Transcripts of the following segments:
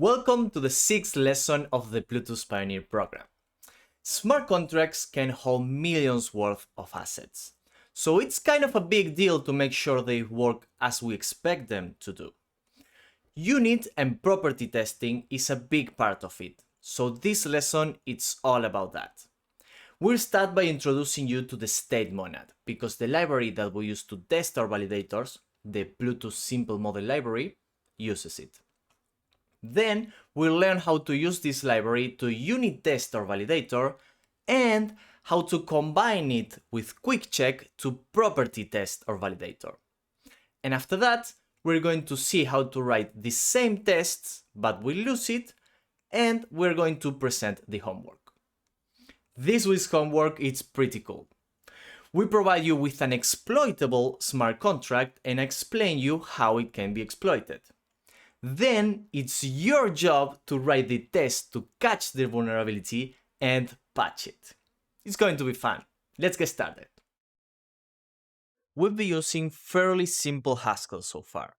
Welcome to the 6th lesson of the Plutus Pioneer program. Smart contracts can hold millions worth of assets, so it's kind of a big deal to make sure they work as we expect them to do. Unit and property testing is a big part of it, so this lesson it's all about that. We'll start by introducing you to the state monad, because the library that we use to test our validators, the Plutus Simple Model Library, uses it. Then we'll learn how to use this library to unit test our validator and how to combine it with quick check to property test our validator. And after that, we're going to see how to write the same tests, but we'll lose it, and we're going to present the homework. This week's homework is pretty cool. We provide you with an exploitable smart contract and explain you how it can be exploited. Then it's your job to write the test to catch the vulnerability and patch it. It's going to be fun. Let's get started. We've been using fairly simple Haskell so far.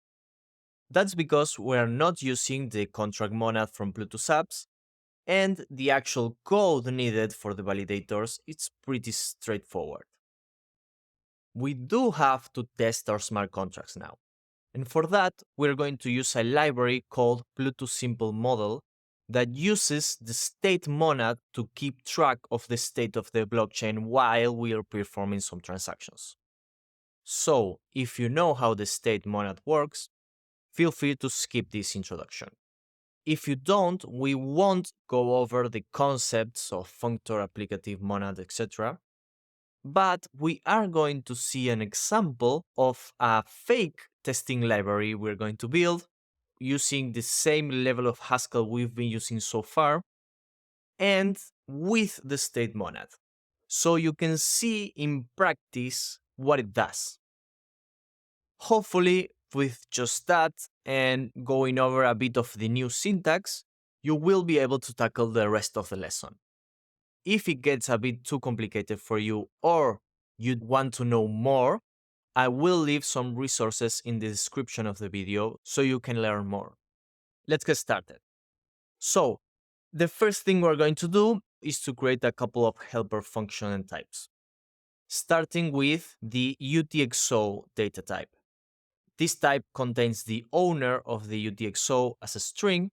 That's because we're not using the contract monad from Plutus apps, and the actual code needed for the validators is pretty straightforward. We do have to test our smart contracts now. And for that, we're going to use a library called Plutus Simple Model that uses the state monad to keep track of the state of the blockchain while we are performing some transactions. So, if you know how the state monad works, feel free to skip this introduction. If you don't, we won't go over the concepts of functor, applicative monad, etc. But we are going to see an example of a fake testing library we're going to build using the same level of Haskell we've been using so far and with the state monad, so you can see in practice what it does. Hopefully, with just that and going over a bit of the new syntax, you will be able to tackle the rest of the lesson. If it gets a bit too complicated for you or you want to know more, I will leave some resources in the description of the video so you can learn more. Let's get started. So, the first thing we're going to do is to create a couple of helper function and types, starting with the UTXO data type. This type contains the owner of the UTXO as a string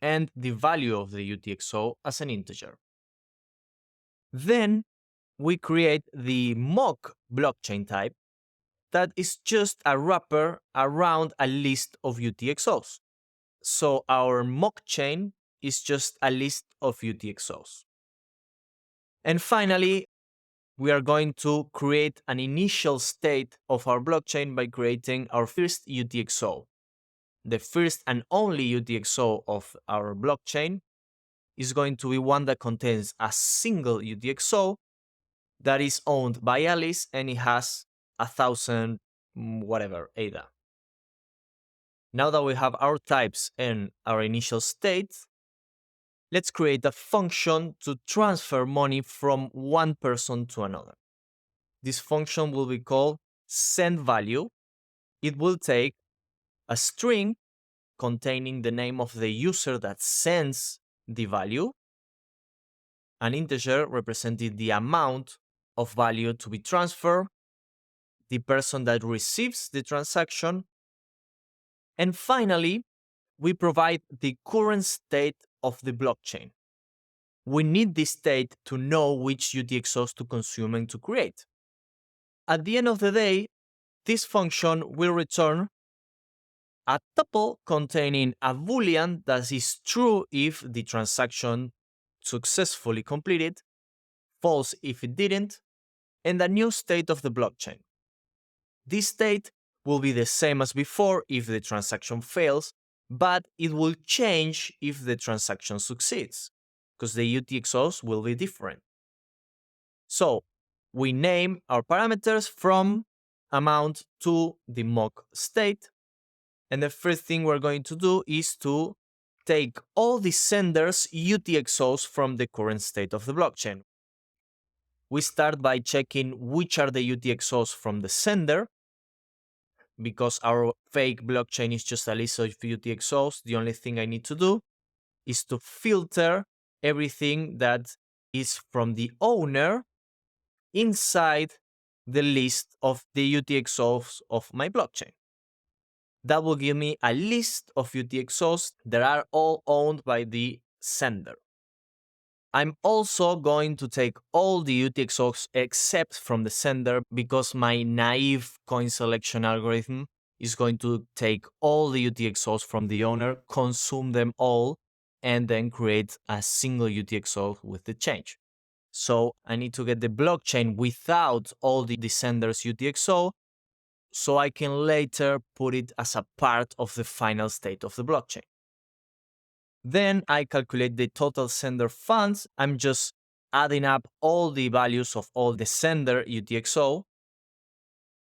and the value of the UTXO as an integer. Then we create the mock blockchain type that is just a wrapper around a list of UTXOs. So our mock chain is just a list of UTXOs. And finally, we are going to create an initial state of our blockchain by creating our first UTXO. The first and only UTXO of our blockchain is going to be one that contains a single UTXO that is owned by Alice, and it has 1,000 whatever ADA. Now that we have our types and our initial state, let's create a function to transfer money from one person to another. This function will be called sendValue. It will take a string containing the name of the user that sends the value, an integer representing the amount of value to be transferred, the person that receives the transaction, and finally, we provide the current state of the blockchain. We need this state to know which UTXOs to consume and to create. At the end of the day, this function will return a tuple containing a boolean that is true if the transaction successfully completed, false if it didn't, and a new state of the blockchain. This state will be the same as before if the transaction fails, but it will change if the transaction succeeds, because the UTXOs will be different. So we name our parameters from amount to the mock state, and the first thing we're going to do is to take all the sender's UTXOs from the current state of the blockchain. We start by checking which are the UTXOs from the sender. because our fake blockchain is just a list of UTXOs, the only thing I need to do is to filter everything that is from the owner inside the list of the UTXOs of my blockchain. That will give me a list of UTXOs that are all owned by the sender. I'm also going to take all the UTXOs except from the sender because my naive coin selection algorithm is going to take all the UTXOs from the owner, consume them all, and then create a single UTXO with the change. So I need to get the blockchain without all the sender's UTXO so I can later put it as a part of the final state of the blockchain. Then I calculate the total sender funds. I'm just adding up all the values of all the sender UTXO.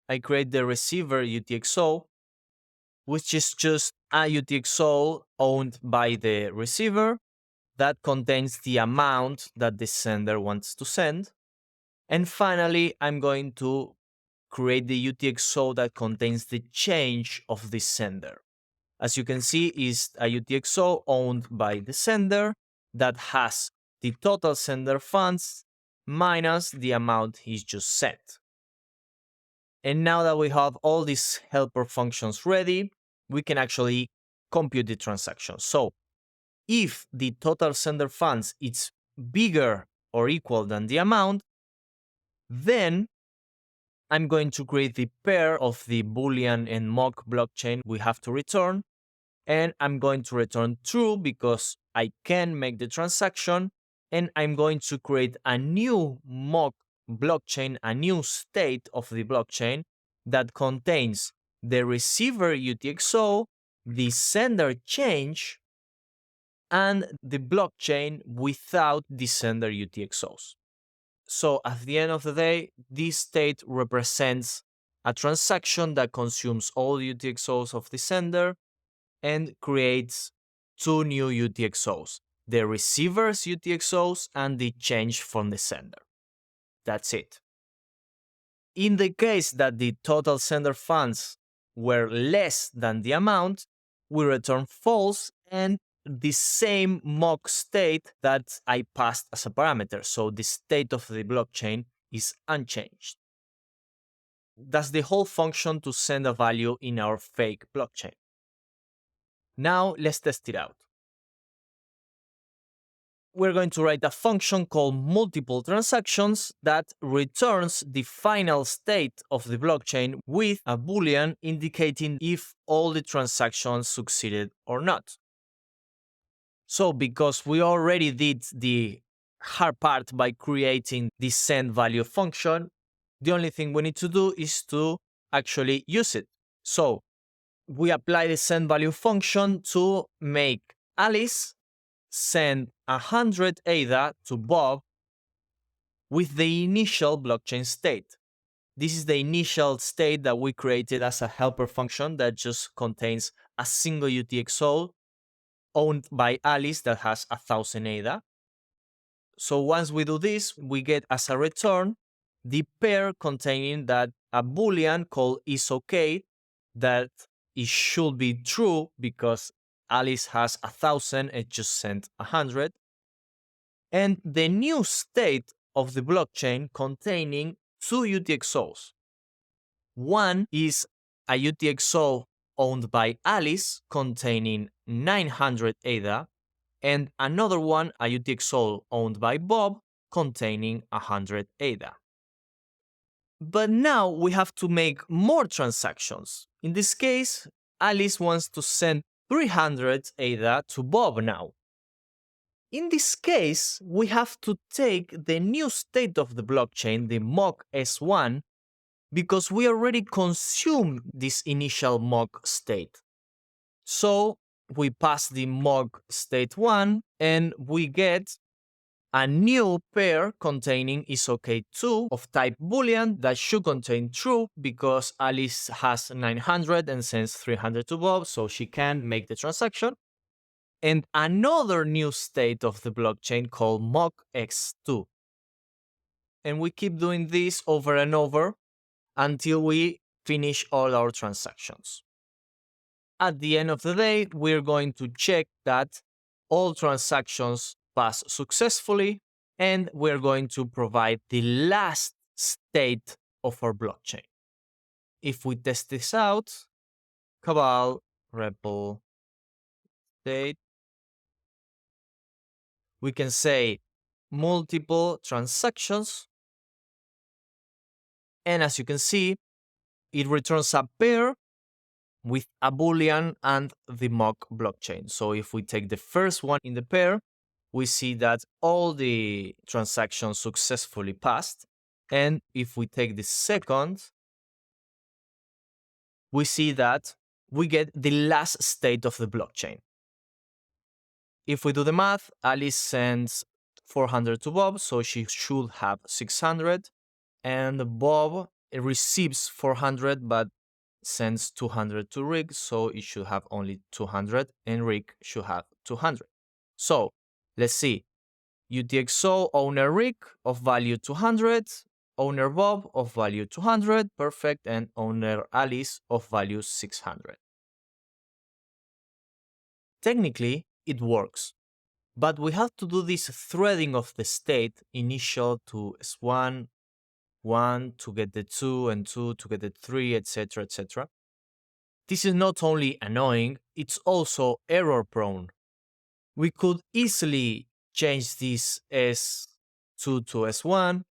I create the receiver UTXO, which is just a UTXO owned by the receiver that contains the amount that the sender wants to send. And finally, I'm going to create the UTXO that contains the change of the sender. As you can see, is a UTXO owned by the sender that has the total sender funds minus the amount he's just sent. And now that we have all these helper functions ready, we can actually compute the transaction. So if the total sender funds is bigger or equal than the amount, then I'm going to create the pair of the Boolean and mock blockchain we have to return. And I'm going to return true because I can make the transaction. And I'm going to create a new mock blockchain, a new state of the blockchain that contains the receiver UTXO, the sender change, and the blockchain without the sender UTXOs. So at the end of the day, this state represents a transaction that consumes all UTXOs of the sender and creates two new UTXOs, the receiver's UTXOs and the change from the sender. That's it. In the case that the total sender funds were less than the amount, we return false and the same mock state that I passed as a parameter. So the state of the blockchain is unchanged. That's the whole function to send a value in our fake blockchain. Now let's test it out. We're going to write a function called multiple transactions that returns the final state of the blockchain with a Boolean indicating if all the transactions succeeded or not. So because we already did the hard part by creating the send value function, the only thing we need to do is to actually use it. So we apply the send value function to make Alice send 100 ADA to Bob with the initial blockchain state. This is the initial state that we created as a helper function that just contains a single UTXO owned by Alice that has 1000 ADA. So once we do this, we get as a return the pair containing that a Boolean called isOK that it should be true because Alice has 1000 and just sent 100. And the new state of the blockchain containing two UTXOs. One is a UTXO owned by Alice containing 900 ADA, and another one, a UTXO owned by Bob containing 100 ADA. But now we have to make more transactions. In this case, Alice wants to send 300 ADA to Bob now. In this case, we have to take the new state of the blockchain, the mock S1, because we already consumed this initial mock state. So we pass the mock state 1 and we get a new pair containing isOK2 of type Boolean that should contain true because Alice has 900 and sends 300 to Bob, so she can make the transaction. And another new state of the blockchain called mock X2. And we keep doing this over and over until we finish all our transactions. At the end of the day, we're going to check that all transactions pass successfully, and we're going to provide the last state of our blockchain. If we test this out, Cabal, REPL, state, we can say multiple transactions, and as you can see, it returns a pair with a boolean and the mock blockchain. So if we take the first one in the pair, we see that all the transactions successfully passed. And if we take the second, we see that we get the last state of the blockchain. If we do the math, Alice sends 400 to Bob, so she should have 600. And Bob receives 400, but sends 200 to Rick, so it should have only 200, and Rick should have 200. So let's see. UTXO owner Rick of value 200, owner Bob of value 200, perfect, and owner Alice of value 600. Technically, it works, but we have to do this threading of the state initial to S1, 1 to get the 2, and 2 to get the 3, etc., etc. This is not only annoying, it's also error prone. We could easily change this S2 to S1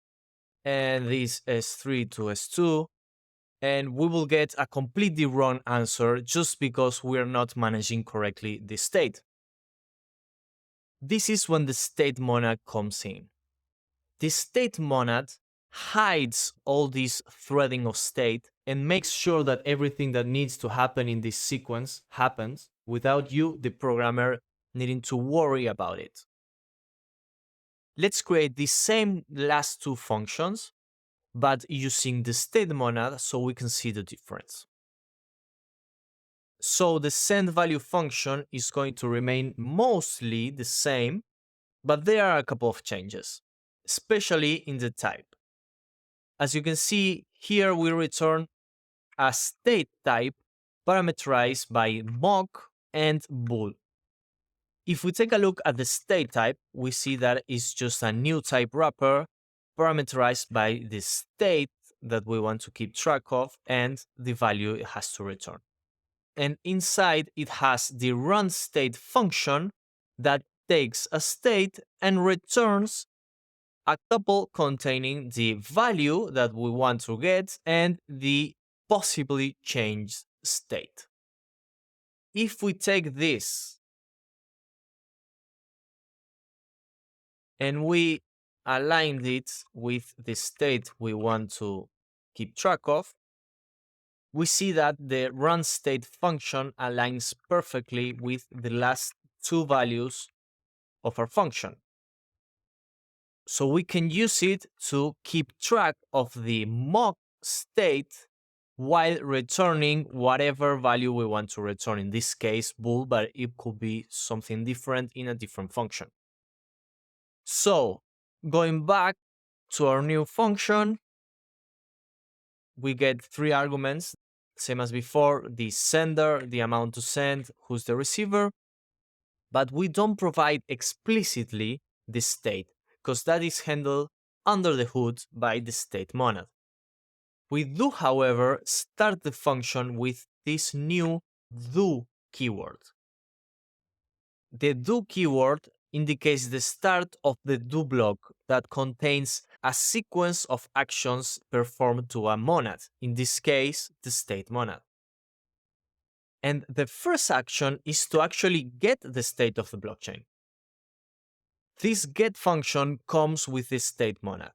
and this S3 to S2, and we will get a completely wrong answer just because we are not managing correctly the state. This is when the state monad comes in. The state monad hides all this threading of state and makes sure that everything that needs to happen in this sequence happens without you, the programmer, needing to worry about it. Let's create the same last two functions, but using the state monad so we can see the difference. So the send value function is going to remain mostly the same, but there are a couple of changes, especially in the type. As you can see, here we return a state type parameterized by mock and bool. If we take a look at the state type, we see that it's just a new type wrapper parameterized by the state that we want to keep track of and the value it has to return. And inside it has the run state function that takes a state and returns a tuple containing the value that we want to get and the possibly changed state. If we take this and we align it with the state we want to keep track of, we see that the run state function aligns perfectly with the last two values of our function. So we can use it to keep track of the mock state while returning whatever value we want to return. In this case, bool, but it could be something different in a different function. So going back to our new function, we get three arguments, same as before, the sender, the amount to send, who's the receiver, but we don't provide explicitly the state, because that is handled under the hood by the state monad. We do, however, start the function with this new do keyword. The do keyword indicates the start of the do block that contains a sequence of actions performed to a monad, in this case, the state monad. And the first action is to actually get the state of the blockchain. This get function comes with the state monad.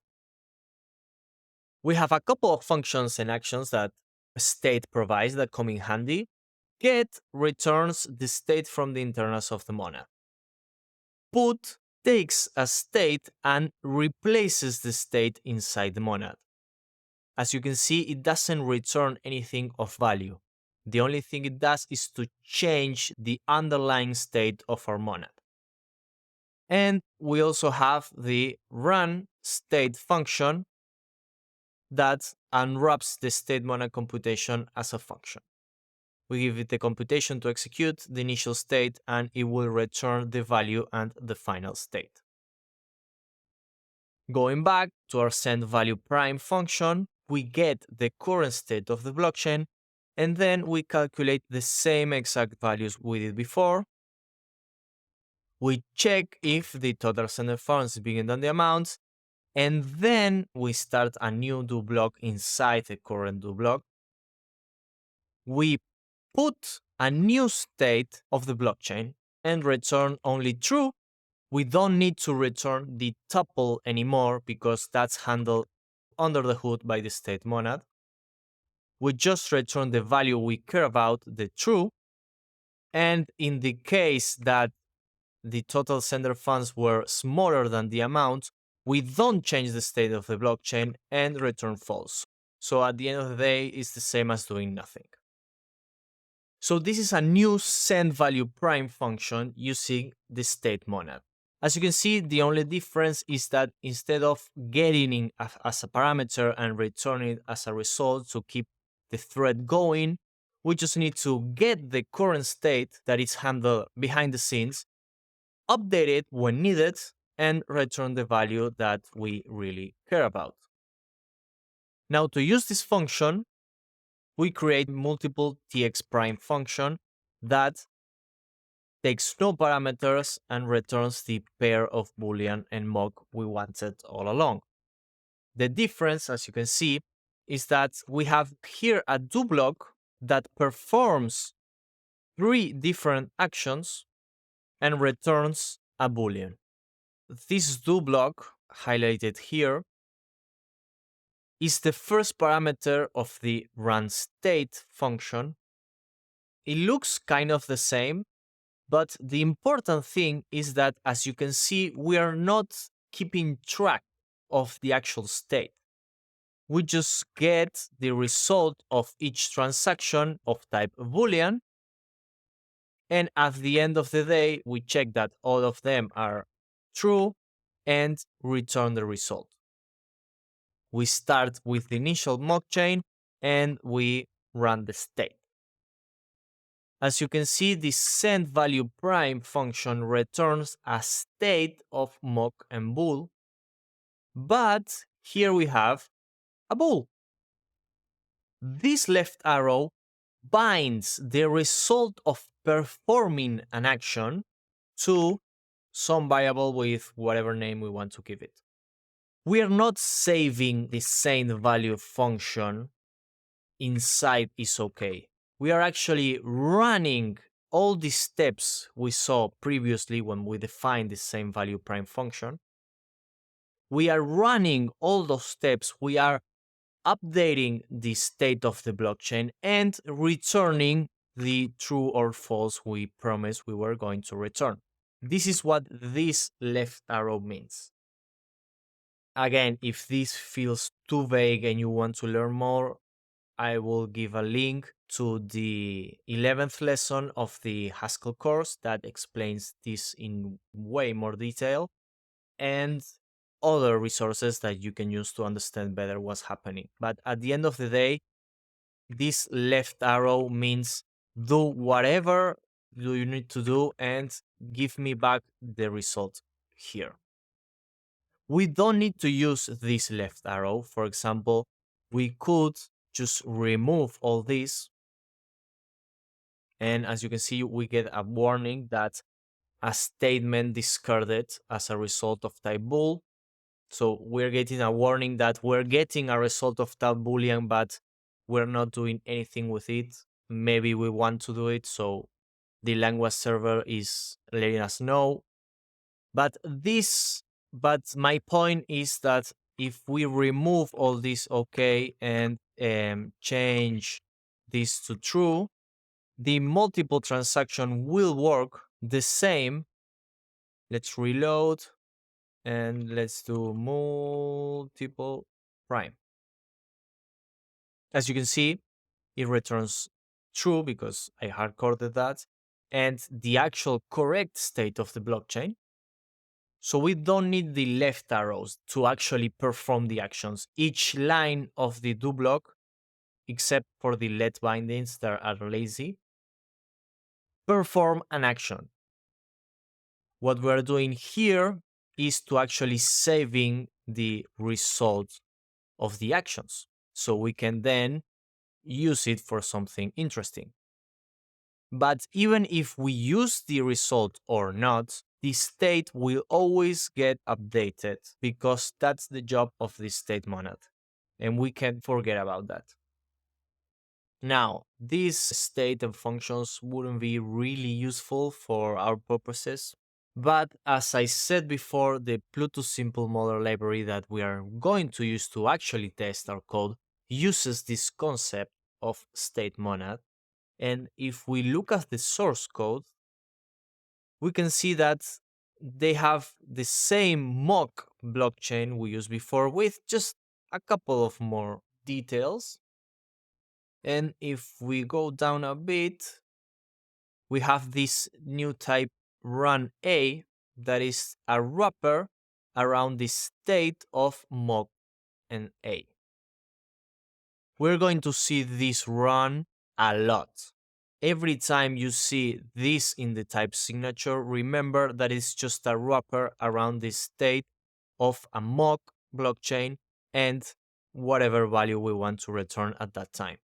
We have a couple of functions and actions that state provides that come in handy. Get returns the state from the internals of the monad. Put takes a state and replaces the state inside the monad. As you can see, it doesn't return anything of value. The only thing it does is to change the underlying state of our monad. And we also have the run state function that unwraps the state monad computation as a function. We give it the computation to execute the initial state, and it will return the value and the final state. Going back to our sendValuePrime function, we get the current state of the blockchain, and then we calculate the same exact values we did before. We check if the total sender funds is bigger than the amount, and then we start a new do block inside the current do block. We put a new state of the blockchain and return only true. We don't need to return the tuple anymore because that's handled under the hood by the state monad. We just return the value we care about, the true. And in the case that the total sender funds were smaller than the amount, we don't change the state of the blockchain and return false. So at the end of the day, it's the same as doing nothing. So this is a new sendValuePrime function using the state monad. As you can see, the only difference is that instead of getting it as a parameter and returning it as a result to keep the thread going, we just need to get the current state that is handled behind the scenes, update it when needed, and return the value that we really care about. Now, to use this function, we create multiple txPrime function that takes no parameters and returns the pair of Boolean and mock we wanted all along. The difference, as you can see, is that we have here a do block that performs 3 different actions and returns a Boolean. This do block, highlighted here, is the first parameter of the runState function. It looks kind of the same, but the important thing is that, as you can see, we are not keeping track of the actual state. We just get the result of each transaction of type Boolean, and at the end of the day, we check that all of them are true and return the result. We start with the initial mock chain and we run the state. As you can see, the sendValuePrime function returns a state of mock and bool, but here we have a bool. This left arrow binds the result of performing an action to some variable with whatever name we want to give it. We are not saving the sendValue function inside isOK. We are actually running all the steps we saw previously when we defined the sendValuePrime function. We are running all those steps. We are updating the state of the blockchain and returning the true or false we promised we were going to return. This is what this left arrow means. Again, if this feels too vague and you want to learn more, I will give a link to the 11th lesson of the Haskell course that explains this in way more detail, and other resources that you can use to understand better what's happening. But at the end of the day, this left arrow means do whatever you need to do and give me back the result here. We don't need to use this left arrow. For example, we could just remove all this. And as you can see, we get a warning that a statement discarded as a result of type bool. So we're getting a warning that we're getting a result of type boolean, but we're not doing anything with it. Maybe we want to do it, so the language server is letting us know. But my point is that if we remove all this OK and change this to true, the multiple transaction will work the same. Let's reload and let's do multiple prime. As you can see, it returns true because I hard-coded that, and the actual correct state of the blockchain. So we don't need the left arrows to actually perform the actions. Each line of the do block, except for the let bindings that are lazy, perform an action. What we're doing here is to actually saving the result of the actions, so we can then use it for something interesting. But even if we use the result or not, the state will always get updated because that's the job of the state monad. And we can't forget about that. Now, these state and functions wouldn't be really useful for our purposes. But as I said before, the Plutus simple model library that we are going to use to actually test our code uses this concept of state monad. And if we look at the source code, we can see that they have the same mock blockchain we used before with just a couple of more details. And if we go down a bit, we have this new type run A that is a wrapper around the state of mock and A. We're going to see this run a lot. Every time you see this in the type signature, remember that it's just a wrapper around the state of a mock blockchain and whatever value we want to return at that time.